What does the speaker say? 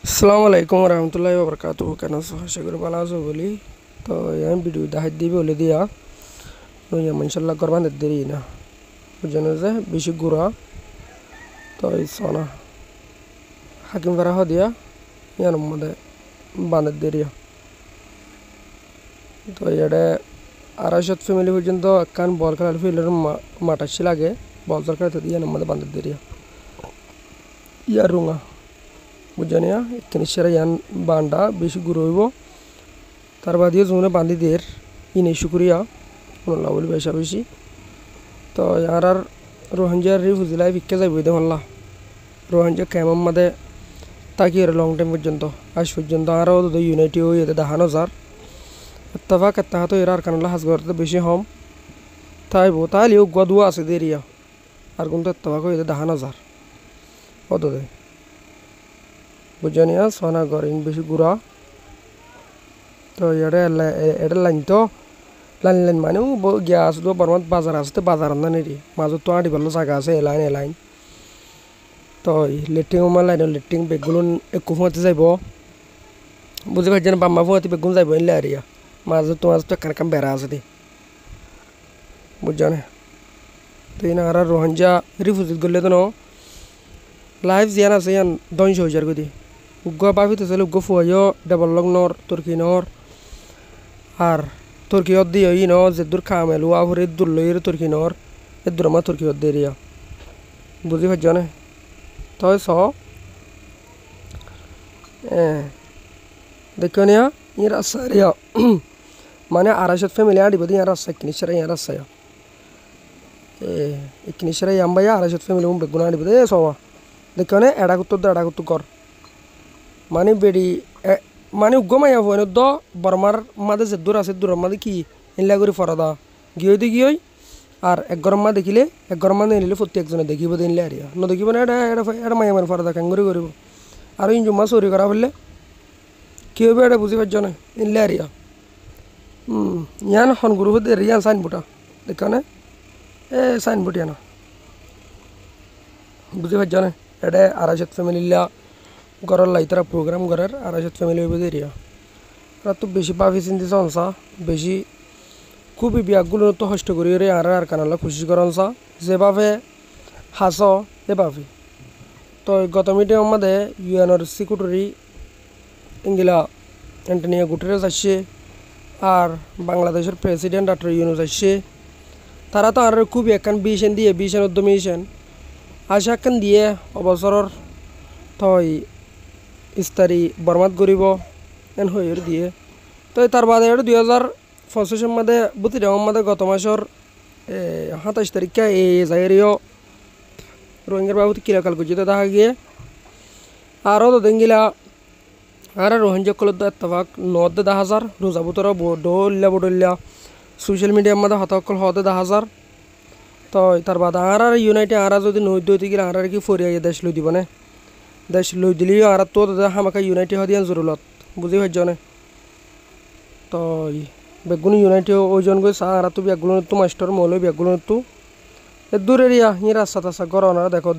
আসসালামু আলাইকুম রহমতুল্লাহি ওবরকাতুহু। কেন আছো? আশা করি ভালো আছো বলি। তো আমি ভিডিও দেখাই দিবি বলে দিয়া নই ইনশাল্লাহ করবান দেরি না বুঝছেন যে বেশি গুড়া তো এই সোনা হাকিম ফারা দিয়া ইয়ার মধ্যে বাঁধের দেরিয়া তো এটা 250 ফ্যামিলি পর্যন্ত কান বল খেলার ফিল্ডের মাঠ আসছে লাগে বল খেলাতে দিয়ে মধ্যে বাঁধের দেরিয়া ইয়ার রুঙা বুঝানিয়া এখানে সেরা ইয়ান বান্ডা বেশি গুঁড়ো হইব তার বাদিও জমনে বান্ধি দের ইনে শুক্রিয়া মল্লা বলি বেশা বেশি তো ইয়ার আর রোহাঞ্জার রি ফুজিলাই ভিক্ষে যাইব দে মল্লা রোহাঞ্জা ক্যামের মধ্যে তাকি লং টাইম পর্যন্ত আজ পর্যন্ত আরও ইউনাইটি হয়ে যেতে দেখানো যার এত্তাফাক এত্তাহাতো এরা আর কানাল্লা হাজ করতে বেশি হম তাইব তাহলে গদুয়া আছে দেরিয়া আর কিন্তু এত্তাফাক হয়ে দেখানো যার কত দে বুঝানিয়া সোনা গরিন বেশি গুড়া তো এটা লাইন তো লাইন লাইন মানে গ্যাস দো বর্মাত বাজার আছে বাজার না নেরি মাজত তো আড়ি ভালো জায়গা আছে এলাইন তো লেট্রিং আমার লাইন লেট্রিং বেগগুলো একটু ফুঁয়াতে যাইব বুঝতে পারছেন বাম্মা ফুঁয়াতে বেগুন যাইব এলে আরিয়া মাজত তো কান কাম বেড়া আছে দি বুঝজানে তো এই না আর রোহাঞ্জা রিফিউজিট করলে তো লাইফ জিয়ান আছে ইয়ান 200,000 গদি উগ্গা বাফিতে চলে উগ্গা ফুয়াইও ডাবল লং নর তুর্কি নর আর তুর্কি অদ্দি ওই ন যে দূর খামেলু আভরে দূর লইর তুর্কি নর এ দূর মা তুর্কি অদ্দি এরিয়া বুঝি ভাজ্জানে তো স দেখো নিয়া ইয়ার রাস্তা এরিয়া মানে 250 ফ্যামিলি আড়ি বদি ইয়ার রাস্তা কিনিসারা ইয়ার রাস্তা কিনিসারা ইয়াম্বাইয়া 250 ফ্যামিলি বেগুন আড়ি বদি সবা দেখো নে এডা কুত্তু কর মানে বেড়ি মানে উগ্গমাইয়া ফোন দ বর্মার মাঝে যে দূর আছে দূরের মাঝে কি এনলা করে ফরাদা গিয়ে আর এক গরম মা দেখিলে এক গরম মা নিলে প্রত্যেক একজনে দেখিব দিনলে আরিয়া ন দেখিব না এটা মাইয়া মানে ফরাদা কাঙ্গুরি করিব আর ইন জুম্মা চুরি করা বললে কি হবে এটা বুঝি পারছ না এনলে আরিয়া ইয়ান হন গুরু হতে রিয়ান সাইনবোর্ডা দেখ না সাইনবোর্ড ইয়ানা বুঝি পারছ না এটা 250 ফ্যামিলিলা ঘরের লাইতারা প্রোগ্রাম করার 250 ফ্যামিলি হইব এরিয়া আর তো বেশি পাবি চিন্তি চনসা বেশি খুবই বিয়াগুলো তো কষ্ট করি রে আর কানালা খুশি করনসা যেভাবে হাস এভাবে তো গত মিটিং মধ্যে ইউএনর সিকিউরিটি ইংলা অ্যান্টনিও গুটেরেস আসছে আর বাংলাদেশের প্রেসিডেন্ট ডক্টর ইউনূস আসছে তারা তো আর খুবই একখান বিশন দিয়ে বিশন উদ্যমিশন আশা একখান দিয়ে অবসরের তই ইস্তারি বরবাদ করিব এন হয়ে দিয়ে তো তার বাদে 2025 মধ্যে বুতিরামের মধ্যে গত মাসের 27 তারিখে এই জায়গায়ও রোহিঙ্গার বাবদ কিলাকাল গুজিতে দেখা গিয়ে আরও তো দেঙ্গিলা আর রোহিঙ্গা কলত এত্তাফাক 90,000 রোজা বুতরা বডল্লা সোশ্যাল মিডিয়ার মধ্যে হতকল হতে 10,000 তো তার বাদে আর ইউনাইটে আর যদি নৈ দইতে গেলে আর কি ফরিয়া দেশ লই দিব না দেশ লই দিলেও আর তো হামাকা ইউনাইটে হদিয়ান জরুরত বুঝি ভাজ্যনে তো বেগুন ইউনাইটে ওজন গই চা আর তো বেগুন তো মাস্টার মৌল বেগুন তো দূর এরিয়া ই রাস্তা টাস্তা গরম দেখো